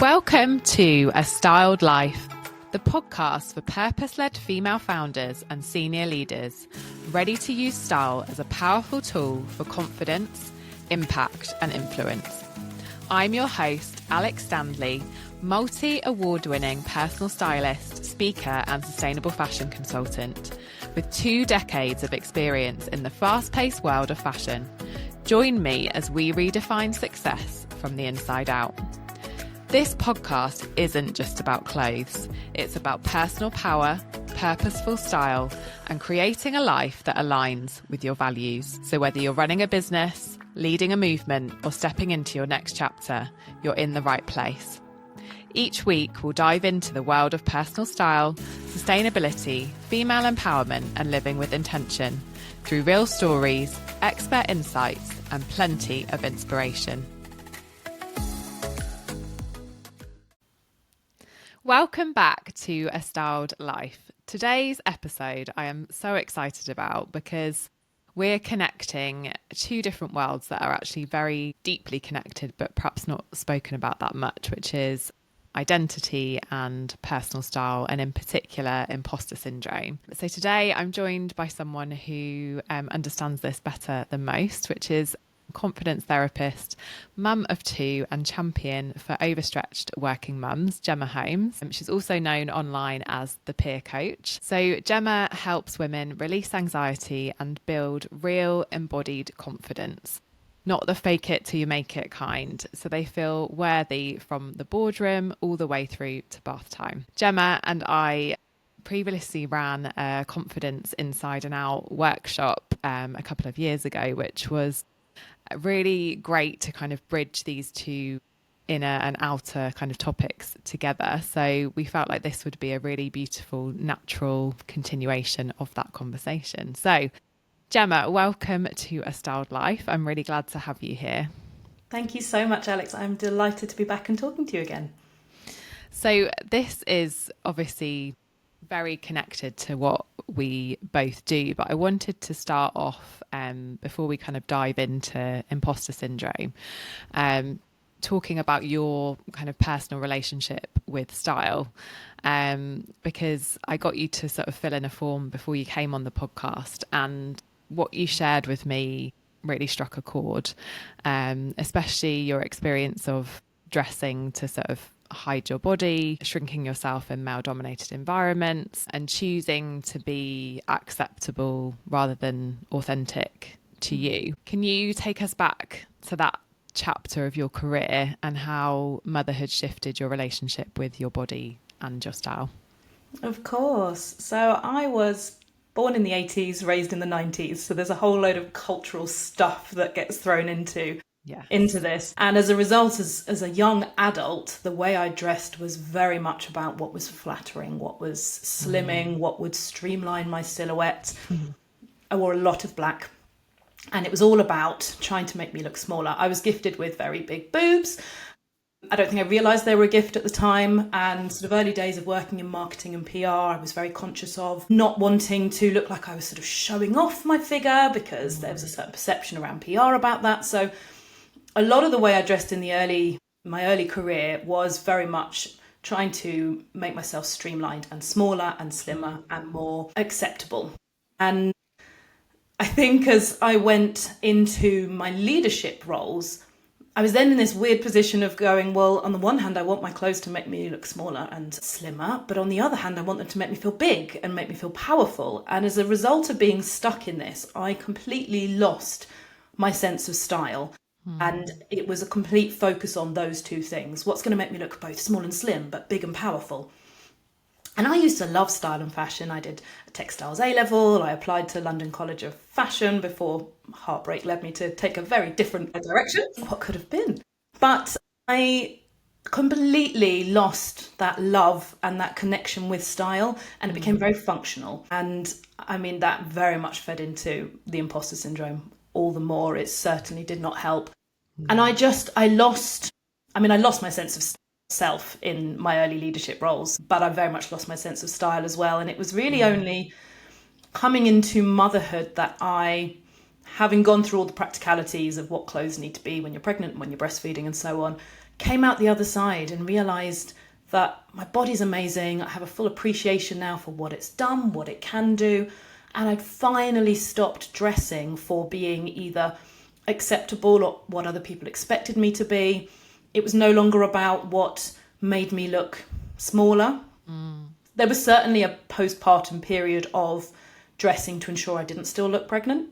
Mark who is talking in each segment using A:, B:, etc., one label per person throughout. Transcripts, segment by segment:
A: Welcome to A Styled Life, the podcast for purpose-led female founders and senior leaders ready to use style as a powerful tool for confidence, impact and influence. I'm your host, Alex Standley, multi-award-winning personal stylist, speaker and sustainable fashion consultant with 2 decades of experience in the fast-paced world of fashion. Join me as we redefine success from the inside out. This podcast isn't just about clothes. It's about personal power, purposeful style, and creating a life that aligns with your values. So whether you're running a business, leading a movement, or stepping into your next chapter, you're in the right place. Each week, we'll dive into the world of personal style, sustainability, female empowerment, and living with intention through real stories, expert insights, and plenty of inspiration. Welcome back to A Styled Life. Today's episode I am so excited about because we're connecting 2 different worlds that are actually very deeply connected, but perhaps not spoken about that much, which is identity and personal style, and in particular, imposter syndrome. So today I'm joined by someone who understands this better than most, which is confidence therapist, mum of 2 and champion for overstretched working mums, Gemma Holmes. She's also known online as the peer coach. So Gemma helps women release anxiety and build real embodied confidence, not the fake it till you make it kind, so they feel worthy from the boardroom all the way through to bath time. Gemma and I previously ran a confidence inside and out workshop a couple of years ago, which was really great to kind of bridge these 2 inner and outer kind of topics together. So we felt like this would be a really beautiful, natural continuation of that conversation. So Gemma, welcome to A Styled Life. I'm really glad to have you here.
B: Thank you so much, Alex. I'm delighted to be back and talking to you again.
A: So this is obviously very connected to what we both do, but I wanted to start off before we kind of dive into imposter syndrome, talking about your kind of personal relationship with style, because I got you to sort of fill in a form before you came on the podcast, and what you shared with me really struck a chord, especially your experience of dressing to sort of hide your body, shrinking yourself in male-dominated environments, and choosing to be acceptable rather than authentic to you. Can you take us back to that chapter of your career and how motherhood shifted your relationship with your body and your style?
B: Of course. So I was born in the 80s, raised in the 90s. So there's a whole load of cultural stuff that gets thrown into this. And as a result, as a young adult, the way I dressed was very much about what was flattering, what was slimming, what would streamline my silhouette. I wore a lot of black, and it was all about trying to make me look smaller. I was gifted with very big boobs. I don't think I realised they were a gift at the time, and sort of early days of working in marketing and PR, I was very conscious of not wanting to look like I was sort of showing off my figure, because there was a certain perception around PR about that. So a lot of the way I dressed in my early career was very much trying to make myself streamlined and smaller and slimmer and more acceptable. And I think as I went into my leadership roles, I was then in this weird position of going, well, on the one hand, I want my clothes to make me look smaller and slimmer, but on the other hand, I want them to make me feel big and make me feel powerful. And as a result of being stuck in this, I completely lost my sense of style. And it was a complete focus on those 2 things. What's going to make me look both small and slim, but big and powerful? And I used to love style and fashion. I did a textiles A-level. I applied to London College of Fashion before heartbreak led me to take a very different direction. What could have been? But I completely lost that love and that connection with style, and it became very functional. And I mean, that very much fed into the imposter syndrome. All the more, it certainly did not help. And I lost my sense of self in my early leadership roles, but I very much lost my sense of style as well. And it was really only coming into motherhood that I having gone through all the practicalities of what clothes need to be when you're pregnant, when you're breastfeeding and so on, came out the other side and realised that my body's amazing. I have a full appreciation now for what it's done, what it can do. And I'd finally stopped dressing for being either acceptable or what other people expected me to be. It was no longer about what made me look smaller. There was certainly a postpartum period of dressing to ensure I didn't still look pregnant,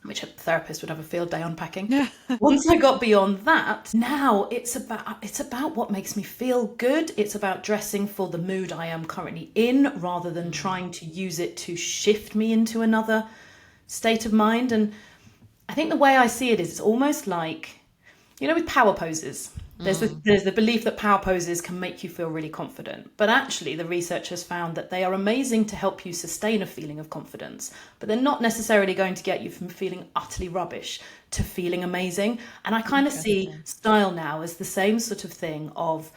B: which a therapist would have a field day unpacking. Once I got beyond that, now it's about what makes me feel good. It's about dressing for the mood I am currently in, rather than trying to use it to shift me into another state of mind. And I think the way I see it is, it's almost like, with power poses. There's the belief that power poses can make you feel really confident. But actually, the research has found that they are amazing to help you sustain a feeling of confidence. But they're not necessarily going to get you from feeling utterly rubbish to feeling amazing. And I kind of see style now as the same sort of thing of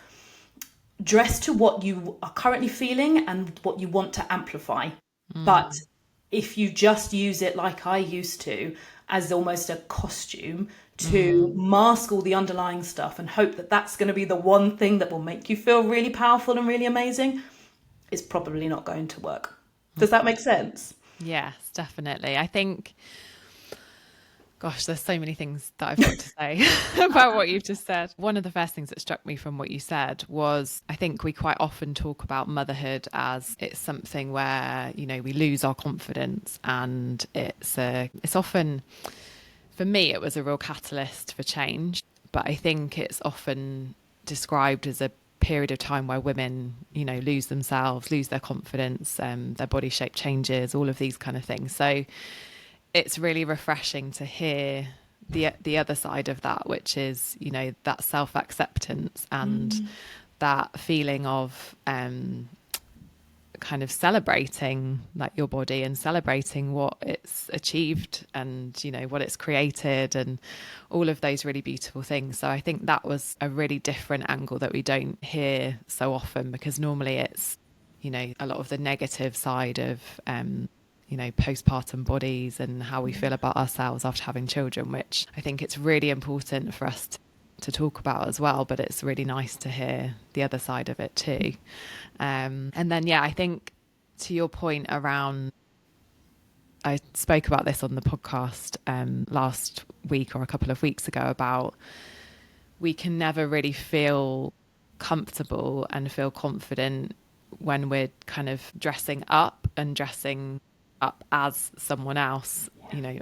B: dress to what you are currently feeling and what you want to amplify. But if you just use it like I used to, as almost a costume to mask all the underlying stuff and hope that that's going to be the one thing that will make you feel really powerful and really amazing, it's probably not going to work. Does that make sense?
A: Yes, definitely. I think, gosh, there's so many things that I've got to say about what you've just said. One of the first things that struck me from what you said was, I think we quite often talk about motherhood as it's something where, we lose our confidence, and it's often, for me, it was a real catalyst for change. But I think it's often described as a period of time where women, lose themselves, lose their confidence, their body shape changes, all of these kind of things. So it's really refreshing to hear the other side of that, which is, that self-acceptance and that feeling of kind of celebrating like your body and celebrating what it's achieved and what it's created and all of those really beautiful things. So I think that was a really different angle that we don't hear so often, because normally it's a lot of the negative side of postpartum bodies and how we feel about ourselves after having children, which I think it's really important for us to talk about as well. But it's really nice to hear the other side of it too. And then, I think to your point around, I spoke about this on the podcast last week or a couple of weeks ago, about we can never really feel comfortable and feel confident when we're kind of dressing up as someone else,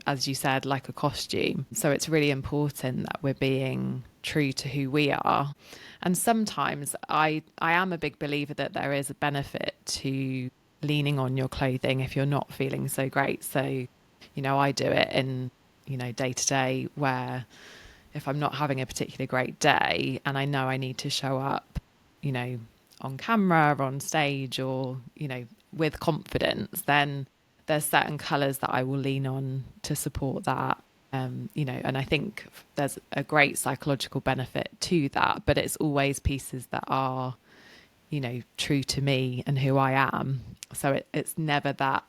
A: as you said, like a costume. So it's really important that we're being true to who we are. And sometimes I am a big believer that there is a benefit to leaning on your clothing if you're not feeling so great. So, I do it in, day to day, where if I'm not having a particularly great day and I know I need to show up, on camera or on stage or, with confidence, then there's certain colours that I will lean on to support that. And I think there's a great psychological benefit to that, but it's always pieces that are, true to me and who I am. So it's never that,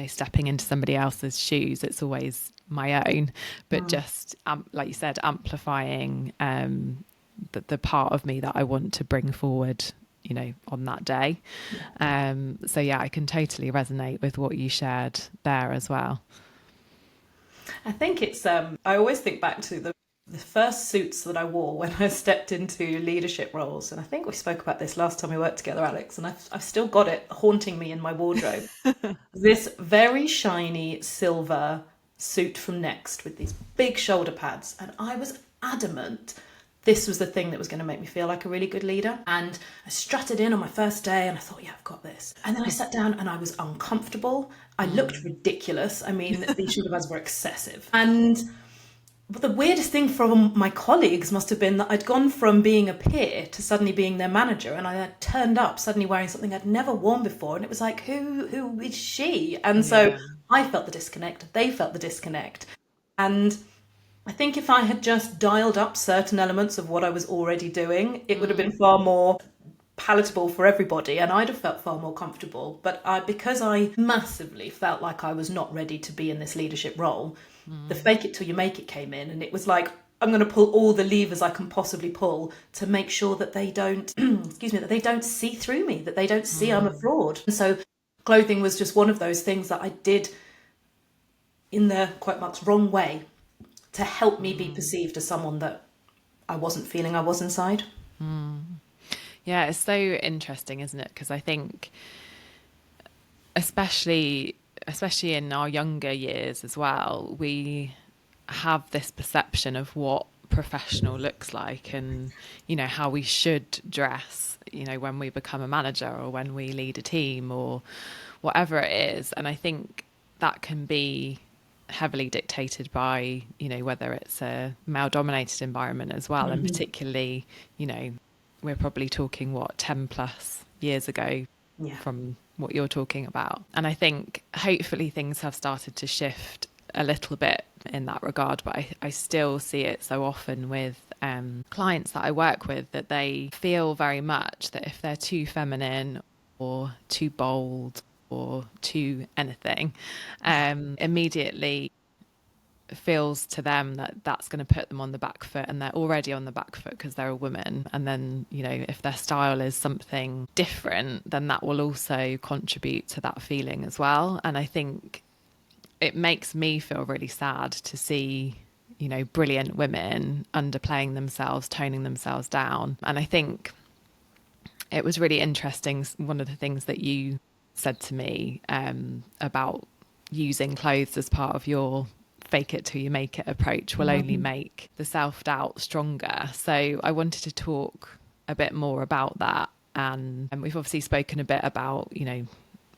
A: stepping into somebody else's shoes. It's always my own, but just, like you said, amplifying the part of me that I want to bring forward, on that day. So I can totally resonate with what you shared there as well.
B: I think it's, I always think back to the first suits that I wore when I stepped into leadership roles. And I think we spoke about this last time we worked together, Alex, and I've still got it haunting me in my wardrobe. This very shiny silver suit from Next with these big shoulder pads. And I was adamant this was the thing that was going to make me feel like a really good leader. And I strutted in on my first day and I thought, I've got this. And then I sat down and I was uncomfortable. I looked ridiculous. I mean, these shoulder pads were excessive. And the weirdest thing from my colleagues must have been that I'd gone from being a peer to suddenly being their manager. And I had turned up suddenly wearing something I'd never worn before. And it was like, who is she? And so I felt the disconnect. They felt the disconnect. And I think if I had just dialed up certain elements of what I was already doing, it would have been far more palatable for everybody, and I'd have felt far more comfortable. But because I massively felt like I was not ready to be in this leadership role, the fake it till you make it came in, and it was like, I'm going to pull all the levers I can possibly pull to make sure that they don't, that they don't see through me, that they don't see I'm a fraud. And so clothing was just one of those things that I did in the quote marks wrong way to help me be perceived as someone that I wasn't feeling I was inside.
A: Yeah, it's so interesting, isn't it? Because I think especially in our younger years as well, we have this perception of what professional looks like, and how we should dress, when we become a manager or when we lead a team or whatever it is. And I think that can be heavily dictated by whether it's a male dominated environment as well. And particularly we're probably talking 10 plus years ago from what you're talking about. And I think hopefully things have started to shift a little bit in that regard, but I still see it so often with clients that I work with, that they feel very much that if they're too feminine or too bold or too anything, immediately feels to them that that's going to put them on the back foot, and they're already on the back foot because they're a woman. And then if their style is something different, then that will also contribute to that feeling as well. And I think it makes me feel really sad to see brilliant women underplaying themselves, toning themselves down. And I think it was really interesting, one of the things that you said to me about using clothes as part of your fake it till you make it approach will only make the self-doubt stronger. So I wanted to talk a bit more about that. And we've obviously spoken a bit about,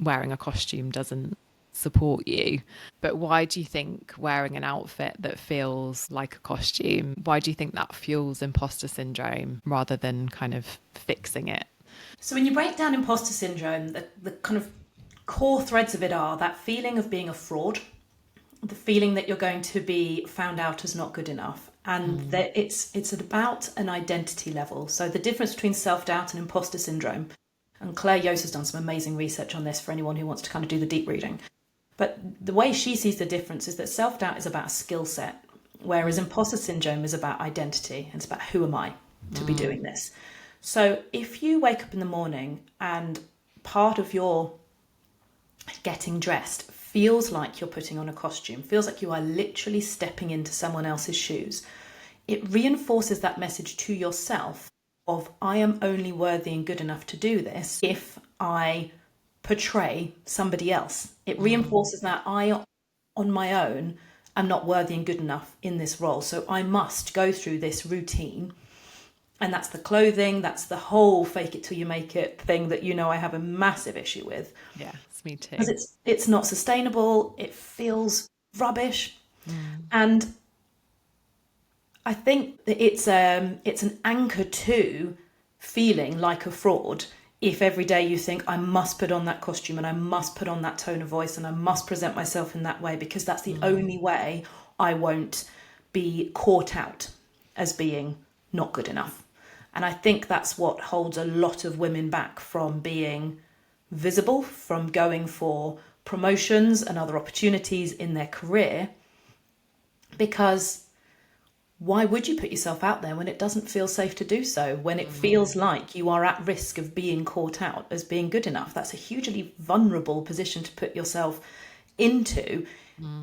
A: wearing a costume doesn't support you, but why do you think wearing an outfit that feels like a costume, why do you think that fuels imposter syndrome rather than kind of fixing it?
B: So when you break down imposter syndrome, the kind of core threads of it are that feeling of being a fraud, the feeling that you're going to be found out as not good enough, and that it's about an identity level. So the difference between self-doubt and imposter syndrome, and Claire Yost has done some amazing research on this for anyone who wants to kind of do the deep reading, but the way she sees the difference is that self-doubt is about a skill set, whereas imposter syndrome is about identity, and it's about who am I to be doing this. So if you wake up in the morning and part of your getting dressed feels like you're putting on a costume, feels like you are literally stepping into someone else's shoes, it reinforces that message to yourself of, I am only worthy and good enough to do this if I portray somebody else. It reinforces that I, on my own, am not worthy and good enough in this role. So I must go through this routine. And that's the clothing, that's the whole fake it till you make it thing that I have a massive issue with.
A: Yeah, it's me too.
B: Because it's not sustainable, it feels rubbish. And I think that it's an anchor to feeling like a fraud if every day you think, I must put on that costume and I must put on that tone of voice and I must present myself in that way, because that's the only way I won't be caught out as being not good enough. And I think that's what holds a lot of women back from being visible, from going for promotions and other opportunities in their career. Because why would you put yourself out there when it doesn't feel safe to do so, when it feels like you are at risk of being caught out as being good enough? That's a hugely vulnerable position to put yourself into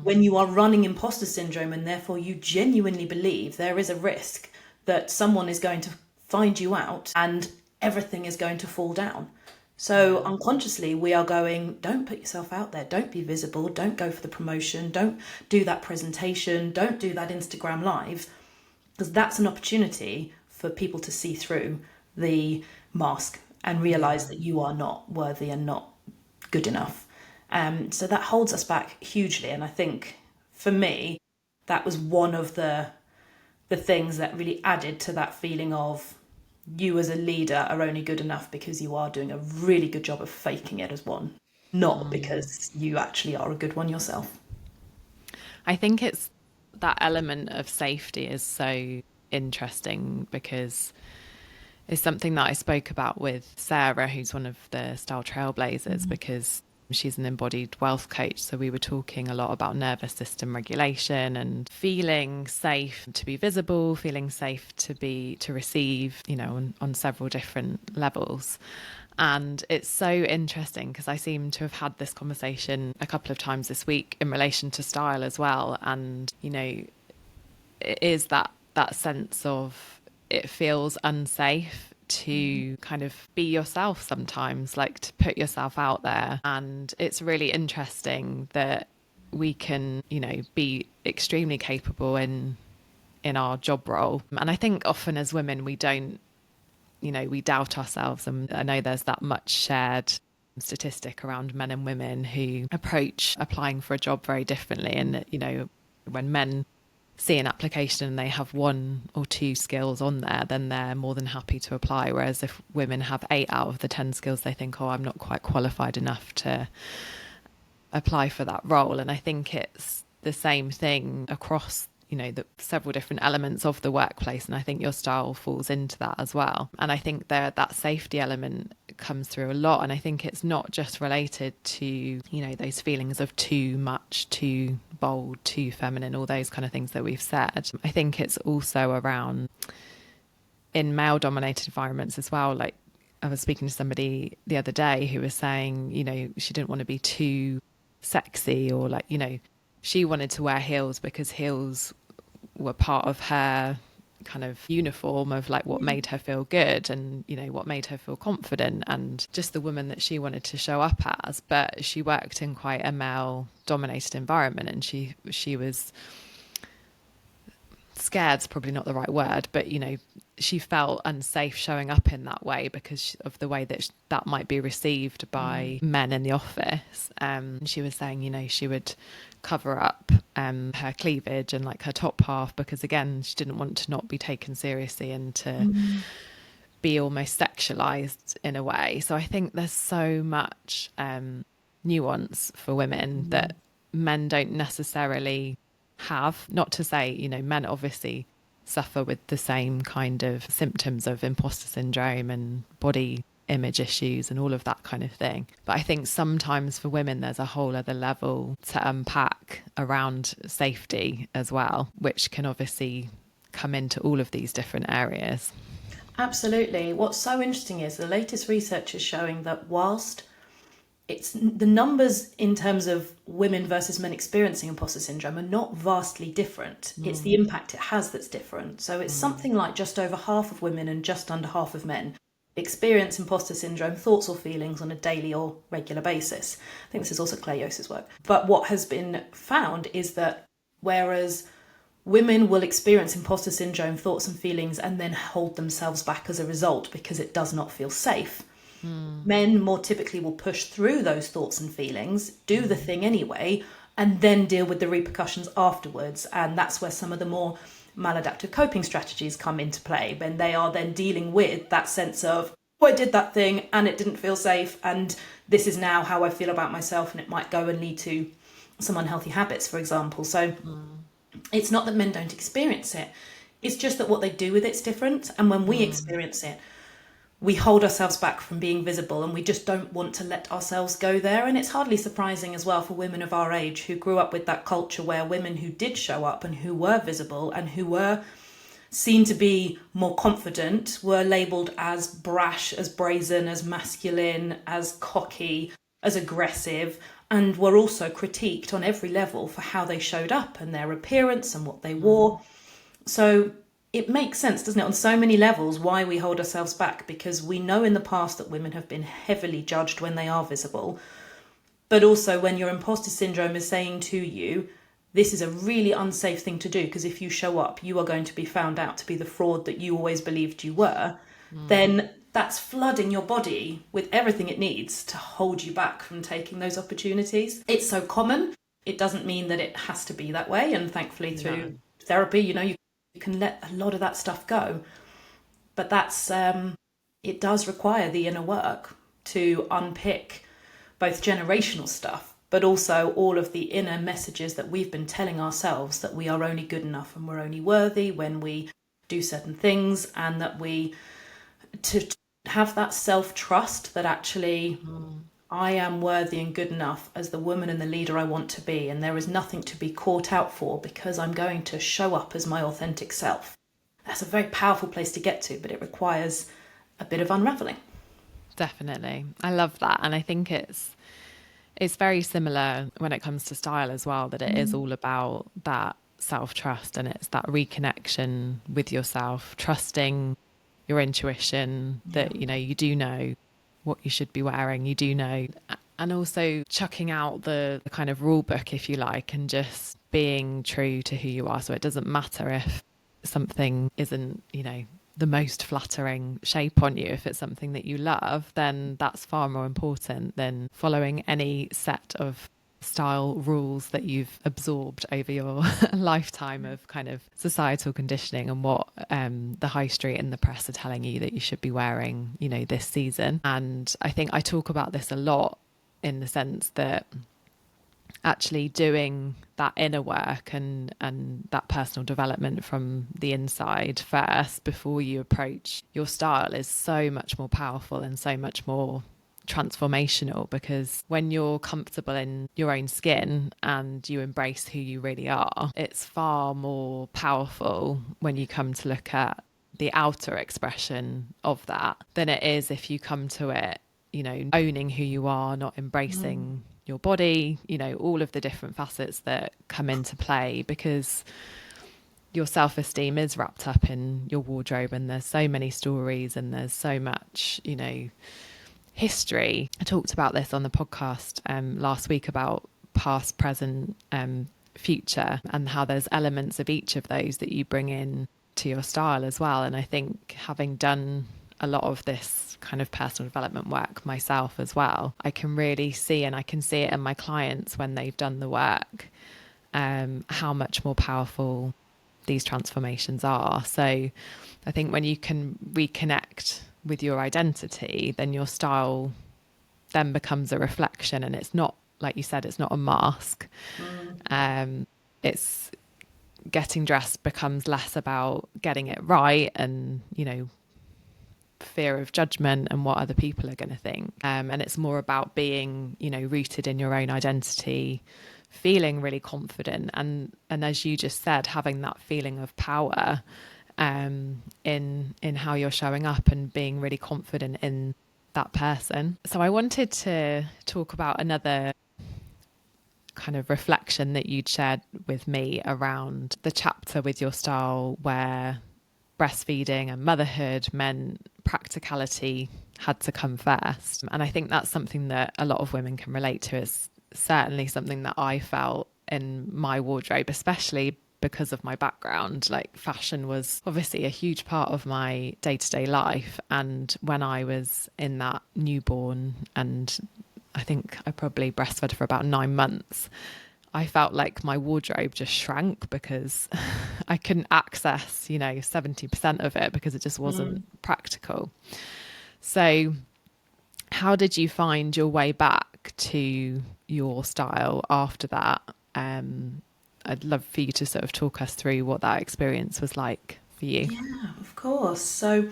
B: when you are running imposter syndrome, and therefore you genuinely believe there is a risk that someone is going to find you out and everything is going to fall down. So unconsciously we are going, don't put yourself out there, don't be visible, don't go for the promotion, don't do that presentation, don't do that Instagram live, because that's an opportunity for people to see through the mask and realise that you are not worthy and not good enough. So that holds us back hugely. And I think for me, that was one of the things that really added to that feeling of, you as a leader are only good enough because you are doing a really good job of faking it as one, not because you actually are a good one yourself.
A: I think it's that element of safety is so interesting, because is something that I spoke about with Sarah, who's one of the style trailblazers, because she's an embodied wealth coach. So we were talking a lot about nervous system regulation and feeling safe to be visible, feeling safe to receive, on several different levels. And it's so interesting because I seem to have had this conversation a couple of times this week in relation to style as well. And, it is that sense of it feels unsafe to kind of be yourself sometimes, like to put yourself out there. And it's really interesting that we can, be extremely capable in our job role. And I think often as women, we don't, we doubt ourselves. And I know there's that much shared statistic around men and women who approach applying for a job very differently. And, when men see an application and they have one or two skills on there, then they're more than happy to apply. Whereas if women have 8 out of the 10 skills, they think, oh, I'm not quite qualified enough to apply for that role. And I think it's the same thing across the several different elements of the workplace, and I think your style falls into that as well. And I think that safety element comes through a lot, and I think it's not just related to those feelings of too much, too bold, too feminine, all those kind of things that we've said. I think it's also around in male dominated environments as well. Like I was speaking to somebody the other day who was saying she didn't want to be too sexy, or she wanted to wear heels because heels were part of her kind of uniform of what made her feel good and what made her feel confident and just the woman that she wanted to show up as. But she worked in quite a male dominated environment, and she was scared's probably not the right word, but she felt unsafe showing up in that way because of the way that might be received by men in the office. She was saying she would cover up her cleavage and her top half because again she didn't want to not be taken seriously and to be almost sexualized in a way. So I think there's so much nuance for women that men don't necessarily have. Not to say men obviously suffer with the same kind of symptoms of imposter syndrome and body image issues and all of that kind of thing. But I think sometimes for women there's a whole other level to unpack around safety as well, which can obviously come into all of these different areas.
B: Absolutely. What's so interesting is the latest research is showing that whilst it's the numbers in terms of women versus men experiencing imposter syndrome are not vastly different. It's the impact it has that's different. So it's something like just over half of women and just under half of men experience imposter syndrome thoughts or feelings on a daily or regular basis. I think this is also Claire Yose's work. But what has been found is that whereas women will experience imposter syndrome thoughts and feelings and then hold themselves back as a result because it does not feel safe, men more typically will push through those thoughts and feelings, do the thing anyway, and then deal with the repercussions afterwards. And that's where some of the more maladaptive coping strategies come into play, when they are then dealing with that sense of, oh, I did that thing and it didn't feel safe, and this is now how I feel about myself, and it might go and lead to some unhealthy habits, for example. So it's not that men don't experience it, it's just that what they do with it's different. And when we experience it, we hold ourselves back from being visible, and we just don't want to let ourselves go there. And it's hardly surprising as well for women of our age who grew up with that culture where women who did show up and who were visible and who were seen to be more confident were labelled as brash, as brazen, as masculine, as cocky, as aggressive, and were also critiqued on every level for how they showed up and their appearance and what they wore. So it makes sense, doesn't it, on so many levels, why we hold ourselves back, because we know in the past that women have been heavily judged when they are visible. But also when your imposter syndrome is saying to you, this is a really unsafe thing to do, because if you show up, you are going to be found out to be the fraud that you always believed you were, then that's flooding your body with everything it needs to hold you back from taking those opportunities. It's so common. It doesn't mean that it has to be that way. And thankfully through therapy, you can let a lot of that stuff go. But that's it does require the inner work to unpick both generational stuff, but also all of the inner messages that we've been telling ourselves, that we are only good enough and we're only worthy when we do certain things, and that we to have that self-trust that actually I am worthy and good enough as the woman and the leader I want to be, and there is nothing to be caught out for because I'm going to show up as my authentic self. That's a very powerful place to get to, but it requires a bit of unraveling.
A: Definitely. I love that. And I think it's very similar when it comes to style as well, that it is all about that self-trust, and it's that reconnection with yourself, trusting your intuition that, you do know what you should be wearing, you do know, and also chucking out the kind of rule book, if you like, and just being true to who you are. So it doesn't matter if something isn't, the most flattering shape on you. If it's something that you love, then that's far more important than following any set of style rules that you've absorbed over your lifetime of kind of societal conditioning and what the high street and the press are telling you that you should be wearing, this season. And I think I talk about this a lot in the sense that actually doing that inner work and that personal development from the inside first before you approach your style is so much more powerful and so much more transformational, because when you're comfortable in your own skin and you embrace who you really are, it's far more powerful when you come to look at the outer expression of that than it is if you come to it, owning who you are, not embracing your body, all of the different facets that come into play, because your self-esteem is wrapped up in your wardrobe, and there's so many stories and there's so much, history. I talked about this on the podcast last week about past, present, future, and how there's elements of each of those that you bring in to your style as well. And I think having done a lot of this kind of personal development work myself as well, I can really see, and I can see it in my clients when they've done the work, how much more powerful these transformations are. So I think when you can reconnect with your identity, then your style then becomes a reflection, and it's not, like you said, it's not a mask. It's getting dressed becomes less about getting it right and, fear of judgment and what other people are going to think. And it's more about being, rooted in your own identity, feeling really confident. And as you just said, having that feeling of power in how you're showing up and being really confident in that person. So I wanted to talk about another kind of reflection that you'd shared with me around the chapter with your style where breastfeeding and motherhood meant practicality had to come first. And I think that's something that a lot of women can relate to. It's certainly something that I felt in my wardrobe, especially because of my background. Like, fashion was obviously a huge part of my day-to-day life. And when I was in that newborn, and I think I probably breastfed for about 9 months, I felt like my wardrobe just shrank because I couldn't access, 70% of it because it just wasn't practical. So how did you find your way back to your style after that? I'd love for you to sort of talk us through what that experience was like for you.
B: Yeah, of course. So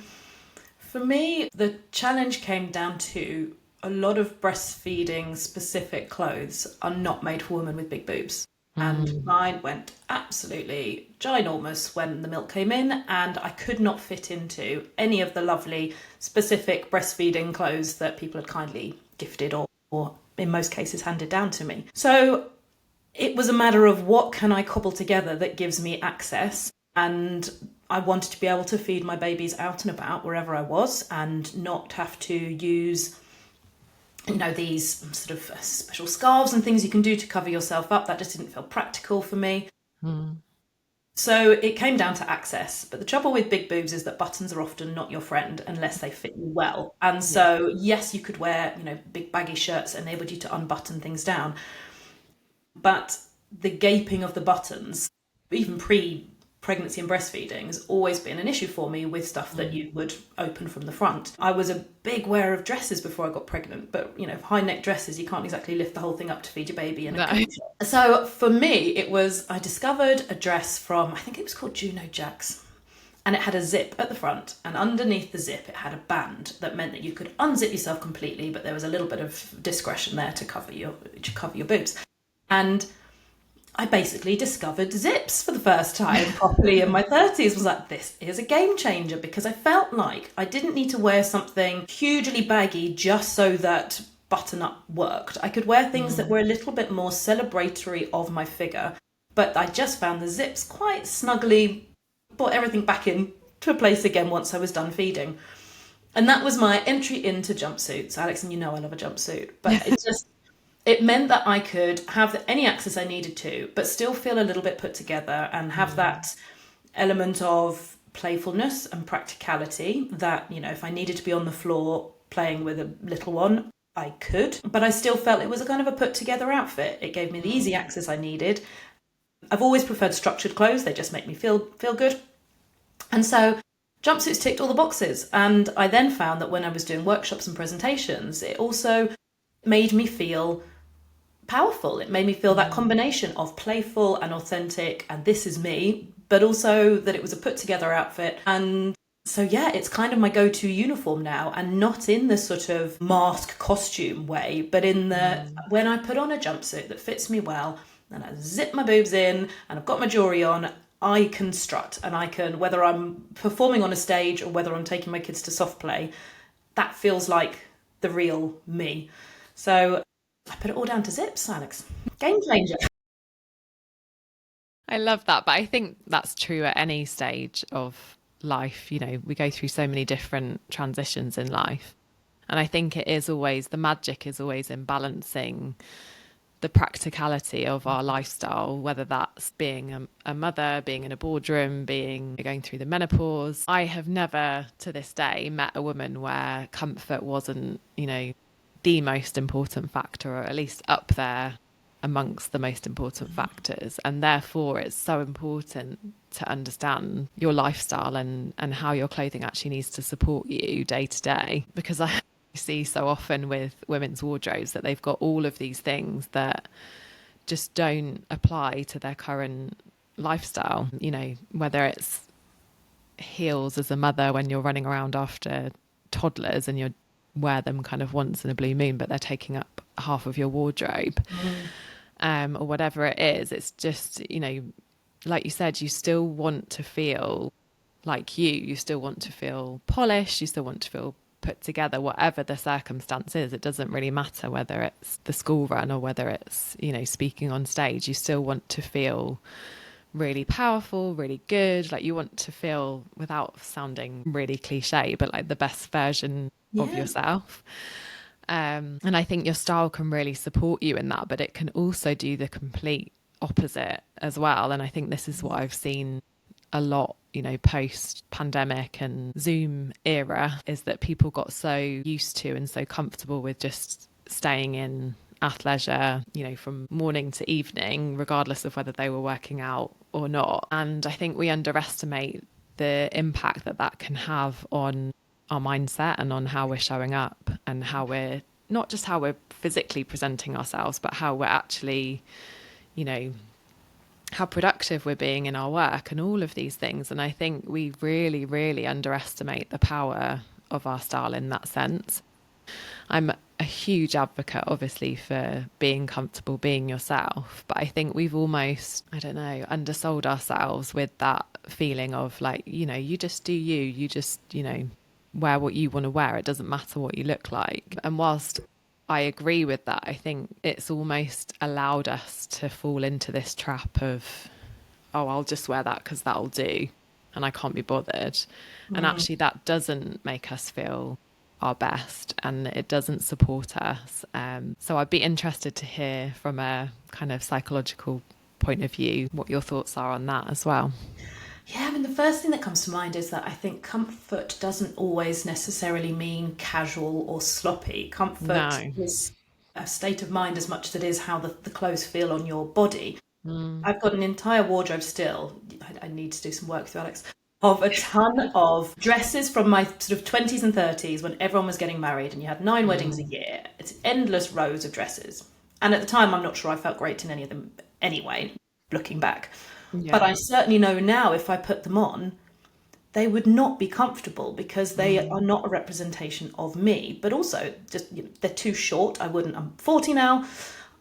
B: for me, the challenge came down to a lot of breastfeeding specific clothes are not made for women with big boobs. And mine went absolutely ginormous when the milk came in, and I could not fit into any of the lovely specific breastfeeding clothes that people had kindly gifted or in most cases handed down to me. So it was a matter of what can I cobble together that gives me access, and I wanted to be able to feed my babies out and about wherever I was and not have to use these sort of special scarves and things you can do to cover yourself up. That just didn't feel practical for me. So it came down to access. But the trouble with big boobs is that buttons are often not your friend unless they fit you well. And so, yes, you could wear, big baggy shirts that enabled you to unbutton things down. But the gaping of the buttons, even pre-pregnancy and breastfeeding, has always been an issue for me with stuff that you would open from the front. I was a big wearer of dresses before I got pregnant, but high neck dresses, you can't exactly lift the whole thing up to feed your baby in a coat. So for me, I discovered a dress from, I think it was called Juno Jack's. and it had a zip at the front, and underneath the zip it had a band that meant that you could unzip yourself completely, but there was a little bit of discretion there to cover your boobs. And I basically discovered zips for the first time properly in my 30s. Was like, this is a game changer, because I felt like I didn't need to wear something hugely baggy just so that button up worked. I could wear things that were a little bit more celebratory of my figure, but I just found the zips quite snugly brought everything back in to a place again once I was done feeding. And that was my entry into jumpsuits, Alex, and you know I love a jumpsuit, but it meant that I could have any access I needed to, but still feel a little bit put together and have that element of playfulness and practicality that, you know, if I needed to be on the floor playing with a little one, I could, but I still felt it was a kind of a put together outfit. It gave me the easy access I needed. I've always preferred structured clothes. They just make me feel good. And so jumpsuits ticked all the boxes. And I then found that when I was doing workshops and presentations, it also made me feel powerful. It made me feel that combination of playful and authentic, and this is me, but also that it was a put together outfit. And so, yeah, it's kind of my go-to uniform now, and not in the sort of mask costume way, but in the when I put on a jumpsuit that fits me well, and I zip my boobs in, and I've got my jewelry on, I can strut, and I can, whether I'm performing on a stage or whether I'm taking my kids to soft play, that feels like the real me. So I put it all down to zips, Alex. Game changer.
A: I love that, but I think that's true at any stage of life. You know, we go through so many different transitions in life. And I think it is always, the magic is always in balancing the practicality of our lifestyle, whether that's being a mother, being in a boardroom, being going through the menopause. I have never to this day met a woman where comfort wasn't, you know, the most important factor, or at least up there amongst the most important factors. And therefore it's so important to understand your lifestyle and how your clothing actually needs to support you day to day, because I see so often with women's wardrobes that they've got all of these things that just don't apply to their current lifestyle. You know, whether it's heels as a mother when you're running around after toddlers and you wear them kind of once in a blue moon, but they're taking up half of your wardrobe, or whatever it is. It's just, you know, like you said, you still want to feel like you still want to feel polished, you still want to feel put together, whatever the circumstance is. It doesn't really matter whether it's the school run or whether it's, you know, speaking on stage. You still want to feel really powerful, really good. Like, you want to feel, without sounding really cliche, but like the best version of yourself. And I think your style can really support you in that, but it can also do the complete opposite as well. And I think this is what I've seen a lot, you know, post pandemic and Zoom era, is that people got so used to and so comfortable with just staying in athleisure, you know, from morning to evening, regardless of whether they were working out or not. And I think we underestimate the impact that that can have on our mindset and on how we're showing up, and how we're not just how we're physically presenting ourselves, but how we're actually, you know, how productive we're being in our work and all of these things. And I think we really, really underestimate the power of our style in that sense. I'm a huge advocate, obviously, for being comfortable, being yourself. But I think we've almost, I don't know, undersold ourselves with that feeling of like, you know, you just do you, you just, you know, wear what you want to wear. It doesn't matter what you look like. And whilst I agree with that, I think it's almost allowed us to fall into this trap of, oh, I'll just wear that because that'll do, and I can't be bothered. And actually that doesn't make us feel our best, and it doesn't support us. So I'd be interested to hear from a kind of psychological point of view what your thoughts are on that as well.
B: Yeah, I mean, the first thing that comes to mind is that I think comfort doesn't always necessarily mean casual or sloppy. Comfort is a state of mind as much as it is how the clothes feel on your body. I've got an entire wardrobe still, I need to do some work with you, Alex, of a ton of dresses from my sort of 20s and 30s when everyone was getting married and you had 9 weddings a year. It's endless rows of dresses. And at the time, I'm not sure I felt great in any of them anyway, looking back. But I certainly know now if I put them on, they would not be comfortable because they are not a representation of me. But also, just they're too short. I'm 40 now.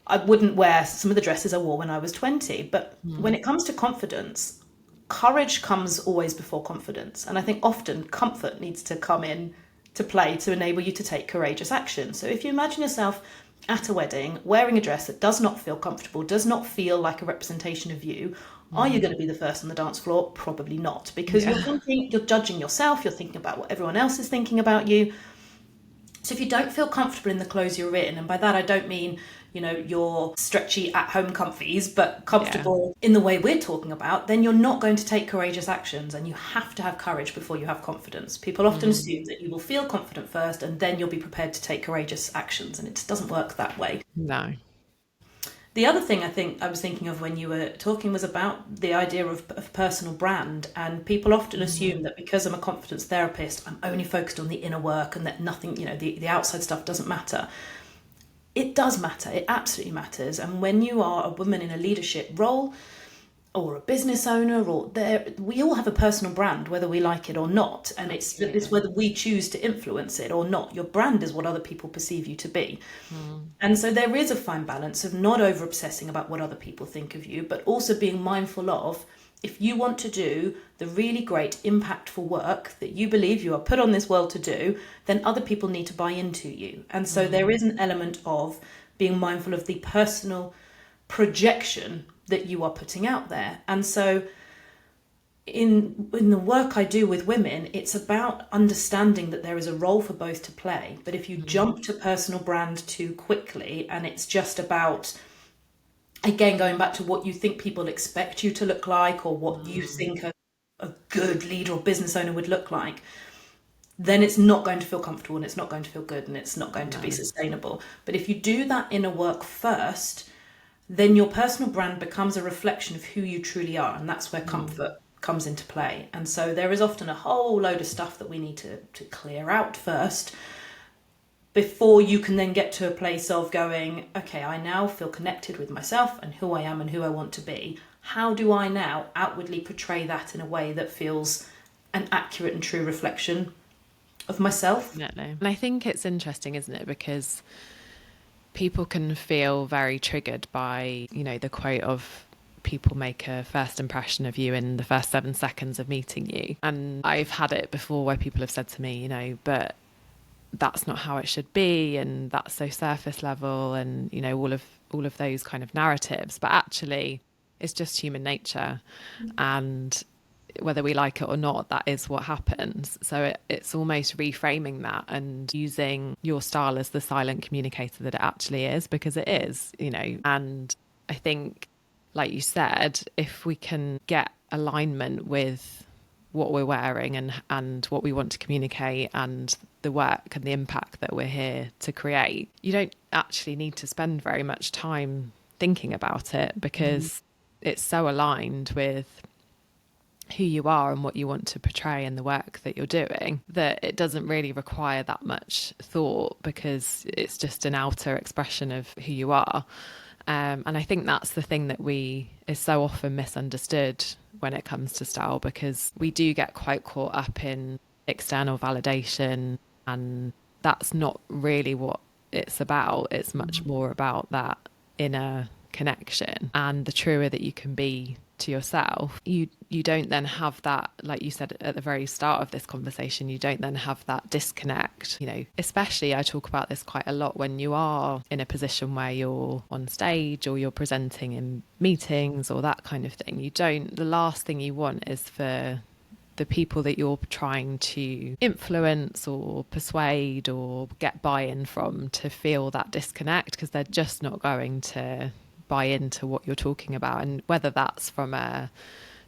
B: I wouldn't wear some of the dresses I wore when I was 20. But when it comes to confidence, courage comes always before confidence. And I think often comfort needs to come in to play to enable you to take courageous action. So if you imagine yourself at a wedding wearing a dress that does not feel comfortable, does not feel like a representation of you, are you going to be the first on the dance floor? Probably not, because you're judging yourself, you're thinking about what everyone else is thinking about you. So if you don't feel comfortable in the clothes you're in, and by that I don't mean, your stretchy at-home comfies, but comfortable in the way we're talking about, then you're not going to take courageous actions, and you have to have courage before you have confidence. People often assume that you will feel confident first and then you'll be prepared to take courageous actions, and it just doesn't work that way.
A: No.
B: The other thing I think I was thinking of when you were talking was about the idea of personal brand. And people often assume that because I'm a confidence therapist, I'm only focused on the inner work and that nothing, the outside stuff doesn't matter. It does matter. It absolutely matters. And when you are a woman in a leadership role or a business owner, we all have a personal brand, whether we like it or not. And it's whether we choose to influence it or not. Your brand is what other people perceive you to be. And so there is a fine balance of not over obsessing about what other people think of you, but also being mindful of, if you want to do the really great, impactful work that you believe you are put on this world to do, then other people need to buy into you. And so there is an element of being mindful of the personal projection that you are putting out there. And so in the work I do with women, it's about understanding that there is a role for both to play. But if you jump to personal brand too quickly, and it's just about, again, going back to what you think people expect you to look like, or what you think a good leader or business owner would look like, then it's not going to feel comfortable, and it's not going to feel good, and it's not going to be sustainable. But if you do that inner work first, then your personal brand becomes a reflection of who you truly are, and that's where comfort comes into play. And so there is often a whole load of stuff that we need to clear out first before you can then get to a place of going, okay, I now feel connected with myself and who I am and who I want to be. How do I now outwardly portray that in a way that feels an accurate and true reflection of myself?
A: Definitely. And I think it's interesting, isn't it? Because people can feel very triggered by, the quote of, people make a first impression of you in the first 7 seconds of meeting you. And I've had it before where people have said to me, but that's not how it should be, and that's so surface level, and all of those kind of narratives. But actually it's just human nature, and whether we like it or not, that is what happens. So it's almost reframing that and using your style as the silent communicator that it actually is, because it is, and I think, like you said, if we can get alignment with what we're wearing and what we want to communicate and the work and the impact that we're here to create, you don't actually need to spend very much time thinking about it, because it's so aligned with who you are and what you want to portray and the work that you're doing, that it doesn't really require that much thought, because it's just an outer expression of who you are. And I think that's the thing that is so often misunderstood when it comes to style, because we do get quite caught up in external validation, and that's not really what it's about. It's much more about that inner connection, and the truer that you can be to yourself, you don't then have that, like you said at the very start of this conversation, you don't then have that disconnect. Especially, I talk about this quite a lot, when you are in a position where you're on stage or you're presenting in meetings or that kind of thing, the last thing you want is for the people that you're trying to influence or persuade or get buy-in from to feel that disconnect, because they're just not going to buy into what you're talking about. And whether that's from a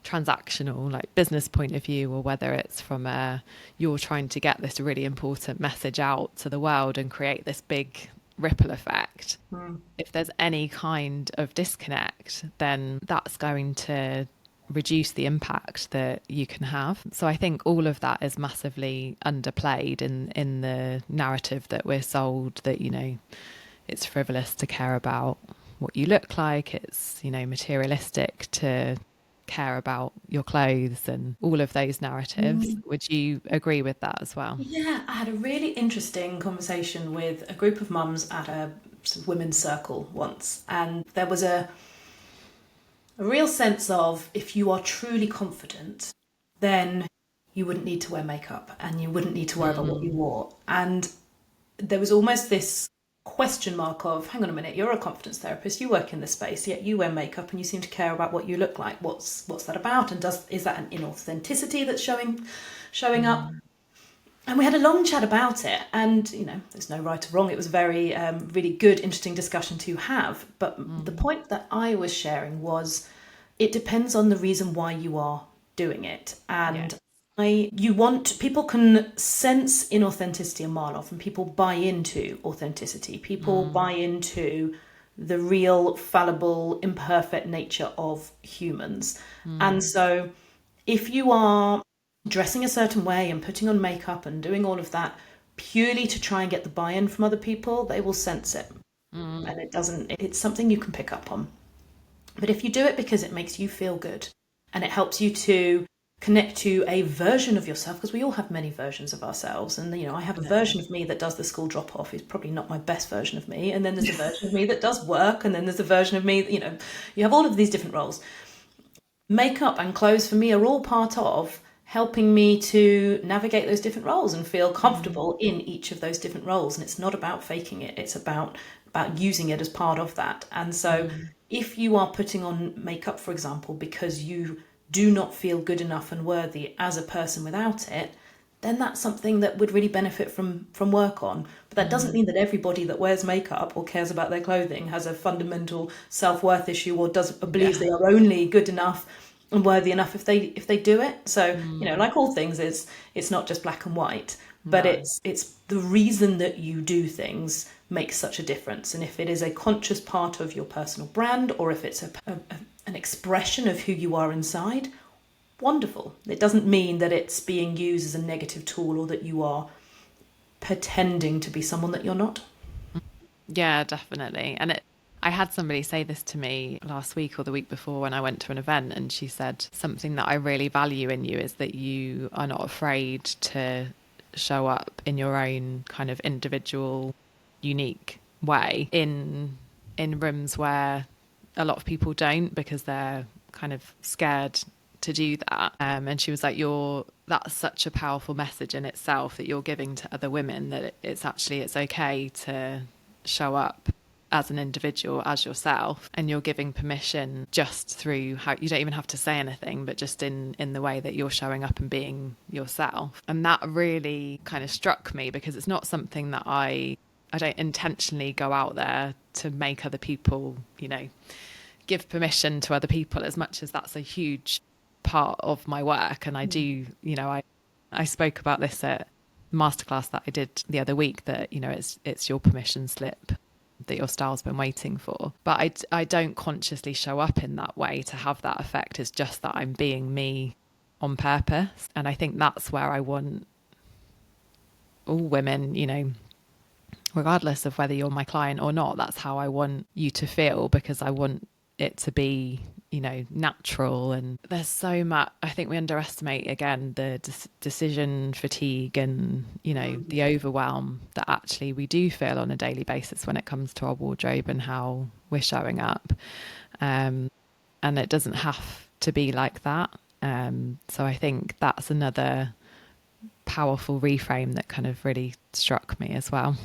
A: transactional, like business point of view, or whether it's from you're trying to get this really important message out to the world and create this big ripple effect, if there's any kind of disconnect, then that's going to reduce the impact that you can have. So I think all of that is massively underplayed in the narrative that we're sold, that it's frivolous to care about what you look like, it's materialistic to care about your clothes and all of those narratives. Would you agree with that as well?
B: Yeah, I had a really interesting conversation with a group of mums at a sort of women's circle once, and there was a real sense of if you are truly confident, then you wouldn't need to wear makeup and you wouldn't need to worry about what you wore. And there was almost this question mark of, hang on a minute, you're a confidence therapist, you work in this space, yet you wear makeup and you seem to care about what you look like. What's that about? And is that an inauthenticity that's showing up? And we had a long chat about it, and there's no right or wrong. It was a very really good, interesting discussion to have. But the point that I was sharing was, it depends on the reason why you are doing it, and people can sense inauthenticity a mile off, and people buy into authenticity. People buy into the real, fallible, imperfect nature of humans, and so if you are dressing a certain way and putting on makeup and doing all of that purely to try and get the buy-in from other people, they will sense it. And it's something you can pick up on. But if you do it because it makes you feel good and it helps you to connect to a version of yourself, because we all have many versions of ourselves, and I have a version of me that does the school drop off, is probably not my best version of me, and then there's a version of me that does work, and then there's a version of me that, you have all of these different roles. Makeup and clothes for me are all part of helping me to navigate those different roles and feel comfortable in each of those different roles. And it's not about faking it, it's about using it as part of that. And so if you are putting on makeup, for example, because you do not feel good enough and worthy as a person without it, then that's something that would really benefit from work on. But that doesn't mean that everybody that wears makeup or cares about their clothing has a fundamental self-worth issue, or believes they are only good enough and worthy enough if they do it. So like all things, it's not just black and white, but it's the reason that you do things makes such a difference. And if it is a conscious part of your personal brand, or if it's an expression of who you are inside, wonderful. It doesn't mean that it's being used as a negative tool, or that you are pretending to be someone that you're not.
A: Yeah, definitely. And I had somebody say this to me last week or the week before when I went to an event, and she said, something that I really value in you is that you are not afraid to show up in your own kind of individual, unique way in rooms where a lot of people don't, because they're kind of scared to do that. And she was like, that's such a powerful message in itself that you're giving to other women, that it's okay to show up as an individual, as yourself, and you're giving permission just through how you don't even have to say anything, but just in the way that you're showing up and being yourself. And that really kind of struck me, because it's not something that I don't intentionally go out there to make other people, give permission to other people, as much as that's a huge part of my work. And I do, I spoke about this at masterclass that I did the other week, that it's your permission slip that your style's been waiting for. But I don't consciously show up in that way to have that effect. It's just that I'm being me on purpose. And I think that's where I want all women, regardless of whether you're my client or not, that's how I want you to feel, because I want it to be, natural. And there's so much, I think we underestimate again the decision fatigue and the overwhelm that actually we do feel on a daily basis when it comes to our wardrobe and how we're showing up, and it doesn't have to be like that. So I think that's another powerful reframe that kind of really struck me as well.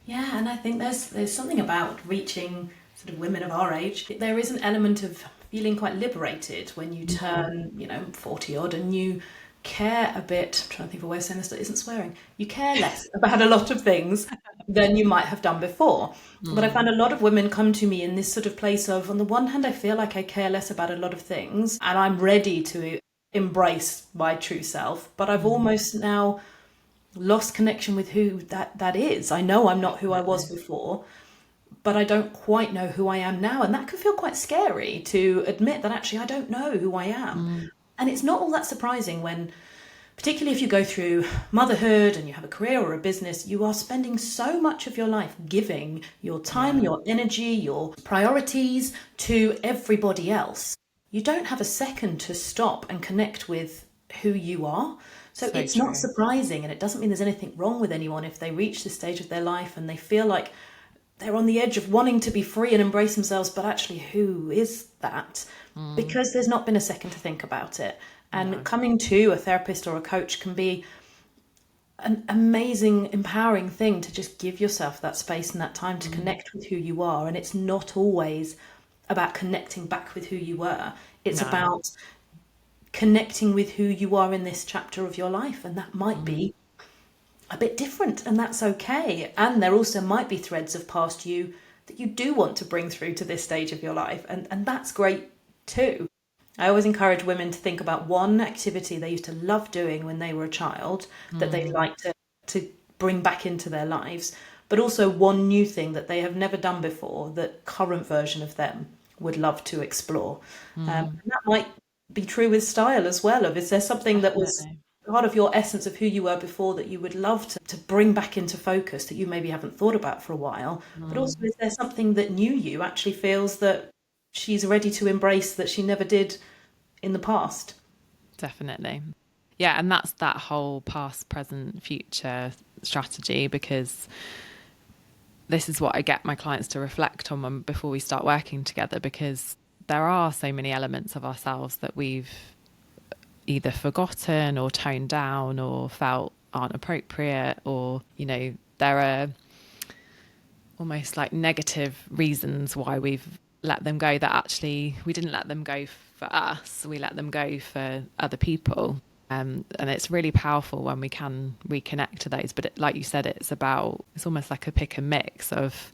B: Yeah, and I think there's something about reaching sort of women of our age. There is an element of feeling quite liberated when you turn, 40 odd, and you care a bit. I'm trying to think of a way of saying this that isn't swearing. You care less about a lot of things than you might have done before. But I find a lot of women come to me in this sort of place of, on the one hand, I feel like I care less about a lot of things and I'm ready to embrace my true self, but I've almost now lost connection with who that is. I know I'm not who I was before, but I don't quite know who I am now. And that can feel quite scary, to admit that actually I don't know who I am. And it's not all that surprising when, particularly if you go through motherhood and you have a career or a business, you are spending so much of your life giving your time, your energy, your priorities to everybody else. you don't have a second to stop and connect with who you are. So it's
A: true.
B: not surprising, and it doesn't mean there's anything wrong with anyone if they reach this stage of their life and they feel like they're on the edge of wanting to be free and embrace themselves, but actually, who is that? Because there's not been a second to think about it. And coming to a therapist or a coach can be an amazing, empowering thing to just give yourself that space and that time to connect with who you are. And it's not always about connecting back with who you were. It's about connecting with who you are in this chapter of your life. And that might be a bit different, and that's okay. And there also might be threads of past you that you do want to bring through to this stage of your life. And that's great too. I always encourage women to think about one activity they used to love doing when they were a child that they'd like to bring back into their lives, but also one new thing that they have never done before that current version of them would love to explore. And that might be true with style as well. Is there something that was part of your essence of who you were before that you would love to bring back into focus that you maybe haven't thought about for a while? But also, is there something that new you actually feels that she's ready to embrace that she never did in the past?
A: Definitely. Yeah, and that's that whole past, present, future strategy, because this is what I get my clients to reflect on before we start working together, because there are so many elements of ourselves that we've either forgotten or toned down or felt aren't appropriate, or, there are almost like negative reasons why we've let them go that actually we didn't let them go for us, we let them go for other people. And it's really powerful when we can reconnect to those. But like you said, it's almost like a pick and mix of,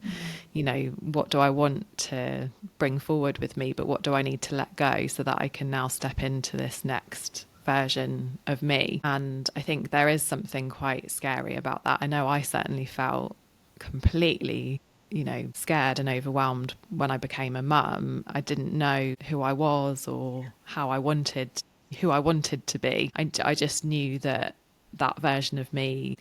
A: what do I want to bring forward with me, but what do I need to let go so that I can now step into this next version of me. And I think there is something quite scary about that. I know I certainly felt completely scared and overwhelmed when I became a mum. I didn't know who I was or who I wanted to be. I just knew that version of me,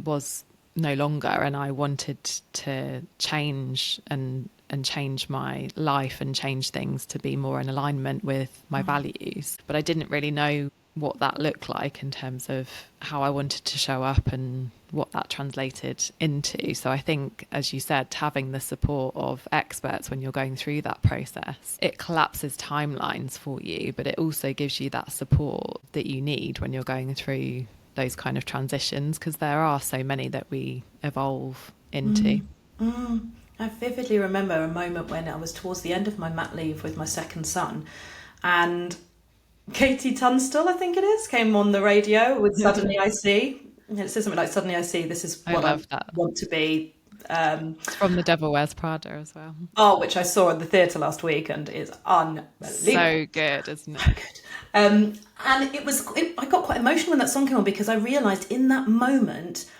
A: was no longer, and I wanted to change and change my life and change things to be more in alignment with my values. But I didn't really know what that looked like in terms of how I wanted to show up and what that translated into. So I think, as you said, having the support of experts when you're going through that process, it collapses timelines for you, but it also gives you that support that you need when you're going through those kind of transitions, because there are so many that we evolve into.
B: I vividly remember a moment when I was towards the end of my mat leave with my second son, and Katie Tunstall, I think it is, came on the radio with Suddenly I See. It says something like, "Suddenly I see this is what I want to be."
A: It's from The Devil Wears Prada as well.
B: Oh, which I saw in the theatre last week and is unbelievable.
A: So good, isn't it?
B: So good. And I got quite emotional when that song came on, because I realised in that moment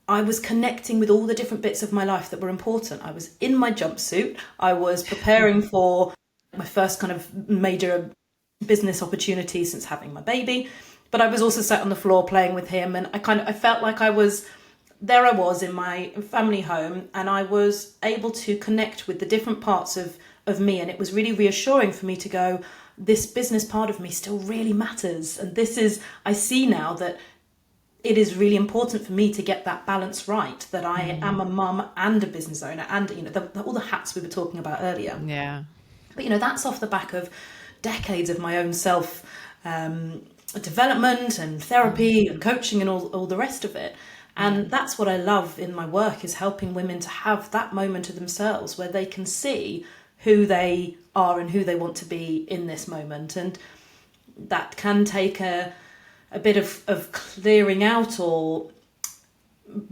B: I was connecting with all the different bits of my life that were important. I was in my jumpsuit. I was preparing for my first kind of major business opportunity since having my baby, but I was also sat on the floor playing with him, and I felt like I was in my family home, and I was able to connect with the different parts of me, and it was really reassuring for me to go, this business part of me still really matters, and I see now that it is really important for me to get that balance right, that I am a mum and a business owner, and all the hats we were talking about earlier.
A: Yeah.
B: But that's off the back of decades of my own self development and therapy and coaching and all the rest of it. And that's what I love in my work, is helping women to have that moment of themselves where they can see who they are and who they want to be in this moment. And that can take a bit of clearing out or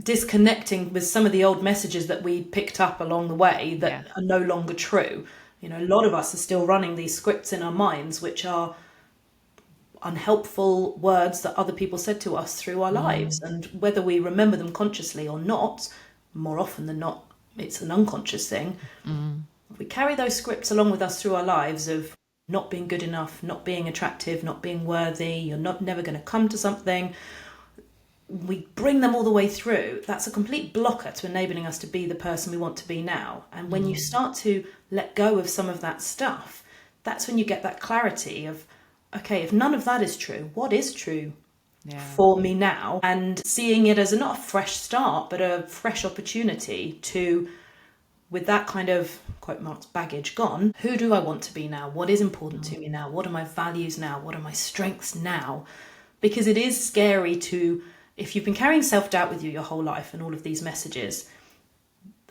B: disconnecting with some of the old messages that we picked up along the way that are no longer true. A lot of us are still running these scripts in our minds, which are unhelpful words that other people said to us through our lives. And whether we remember them consciously or not, more often than not, it's an unconscious thing. We carry those scripts along with us through our lives of not being good enough, not being attractive, not being worthy, you're never going to come to something. We bring them all the way through. That's a complete blocker to enabling us to be the person we want to be now. And when you start to let go of some of that stuff, that's when you get that clarity of, okay, if none of that is true, what is true for me now? And seeing it as not a fresh start, but a fresh opportunity to, with that kind of, quote marks, baggage gone, who do I want to be now? What is important to me now? What are my values now? What are my strengths now? Because it is scary to, if you've been carrying self-doubt with you your whole life and all of these messages,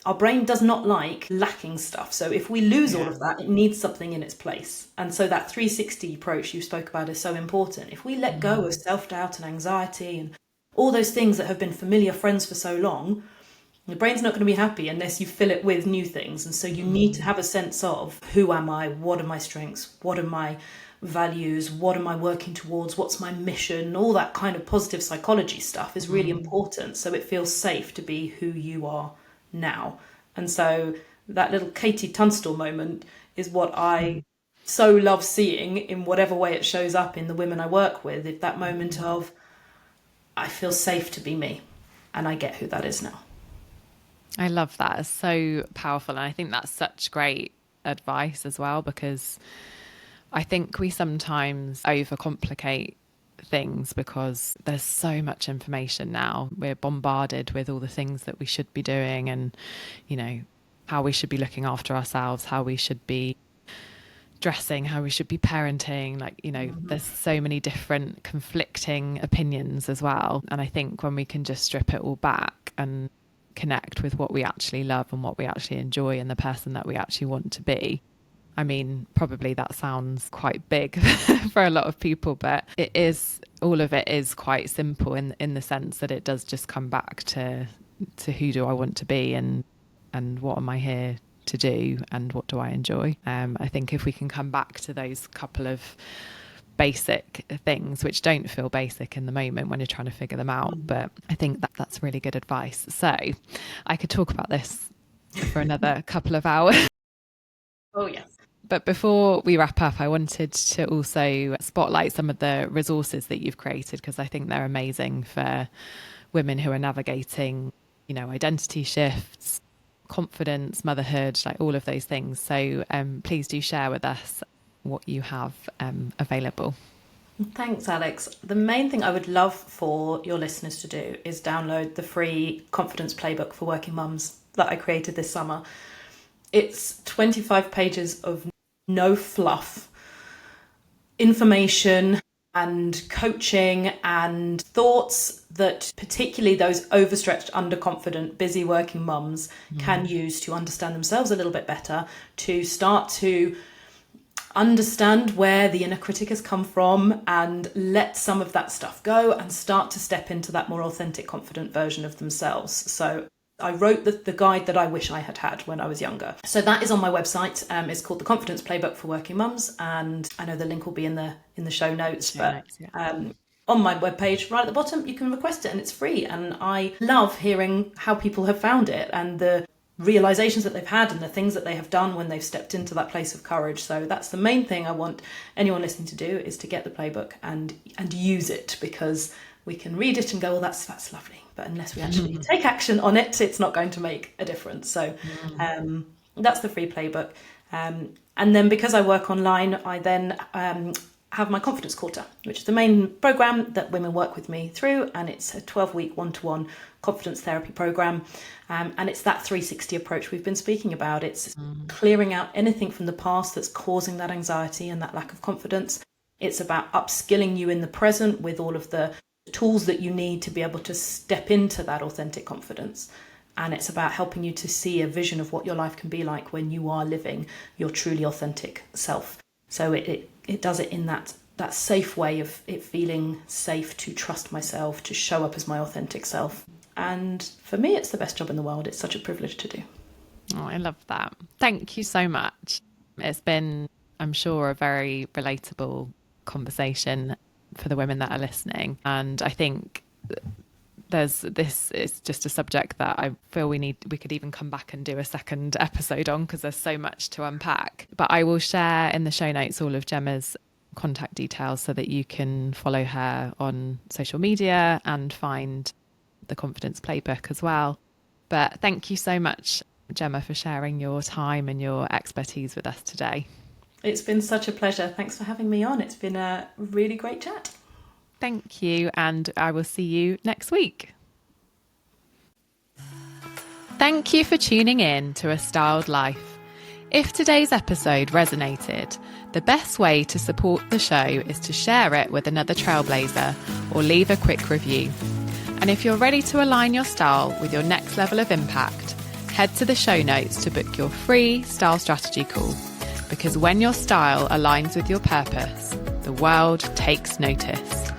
B: our brain does not like lacking stuff. So if we lose all of that, it needs something in its place. And so that 360 approach you spoke about is so important. If we let go of self-doubt and anxiety and all those things that have been familiar friends for so long, the brain's not going to be happy unless you fill it with new things. And so you need to have a sense of, who am I? What are my strengths? What are my values? What am I working towards? What's my mission? All that kind of positive psychology stuff is really important. So it feels safe to be who you are now. And so that little Katie Tunstall moment is what I so love seeing in whatever way it shows up in the women I work with. If that moment of, I feel safe to be me, and I get who that is now.
A: I love that. It's so powerful. And I think that's such great advice as well, because I think we sometimes overcomplicate things because there's so much information now. We're bombarded with all the things that we should be doing, and, you know, how we should be looking after ourselves, how we should be dressing, how we should be parenting. Like, you know, there's so many different conflicting opinions as well. And I think when we can just strip it all back and connect with what we actually love and what we actually enjoy and the person that we actually want to be, I mean, probably that sounds quite big for a lot of people, but it is, all of it is quite simple in the sense that it does just come back to who do I want to be, and what am I here to do, and what do I enjoy. I think if we can come back to those couple of basic things, which don't feel basic in the moment when you're trying to figure them out, but I think that's really good advice. So I could talk about this for another couple of hours.
B: Oh, yes.
A: But before we wrap up, I wanted to also spotlight some of the resources that you've created, because I think they're amazing for women who are navigating, you know, identity shifts, confidence, motherhood, like all of those things. So please do share with us what you have available.
B: Thanks, Alex. The main thing I would love for your listeners to do is download the free confidence playbook for working mums that I created this summer. It's 25 pages of no fluff information and coaching and thoughts that particularly those overstretched, underconfident, busy working mums can use to understand themselves a little bit better, to start to understand where the inner critic has come from and let some of that stuff go and start to step into that more authentic, confident version of themselves. So I wrote the guide that I wish I had had when I was younger. So that is on my website. It's called The Confidence Playbook for Working Mums, and I know the link will be in the show notes. On my webpage, right at the bottom, you can request it and it's free. And I love hearing how people have found it and the realizations that they've had and the things that they have done when they've stepped into that place of courage. So that's the main thing I want anyone listening to do, is to get the playbook and use it, because we can read it and go, well, that's lovely. But unless we actually take action on it, it's not going to make a difference. So that's the free playbook. And then because I work online, I then have my Confidence Quarter, which is the main program that women work with me through. And it's a 12-week one-to-one confidence therapy program. And it's that 360 approach we've been speaking about. It's clearing out anything from the past that's causing that anxiety and that lack of confidence. It's about upskilling you in the present with all of the tools that you need to be able to step into that authentic confidence. And it's about helping you to see a vision of what your life can be like when you are living your truly authentic self. So it does it in that safe way of it feeling safe to trust myself, to show up as my authentic self. And for me, it's the best job in the world. It's such a privilege to do.
A: Oh, I love that. Thank you so much. It's been, I'm sure, a very relatable conversation for the women that are listening. And I think this is just a subject that I feel we could even come back and do a second episode on, because there's so much to unpack. But I will share in the show notes all of Gemma's contact details so that you can follow her on social media and find the Confidence Playbook as well. But thank you so much, Gemma, for sharing your time and your expertise with us today.
B: It's been such a pleasure. Thanks for having me on. It's been a really great chat.
A: Thank you, and I will see you next week. Thank you for tuning in to A Styled Life. If today's episode resonated, the best way to support the show is to share it with another trailblazer or leave a quick review. And if you're ready to align your style with your next level of impact, head to the show notes to book your free style strategy call. Because when your style aligns with your purpose, the world takes notice.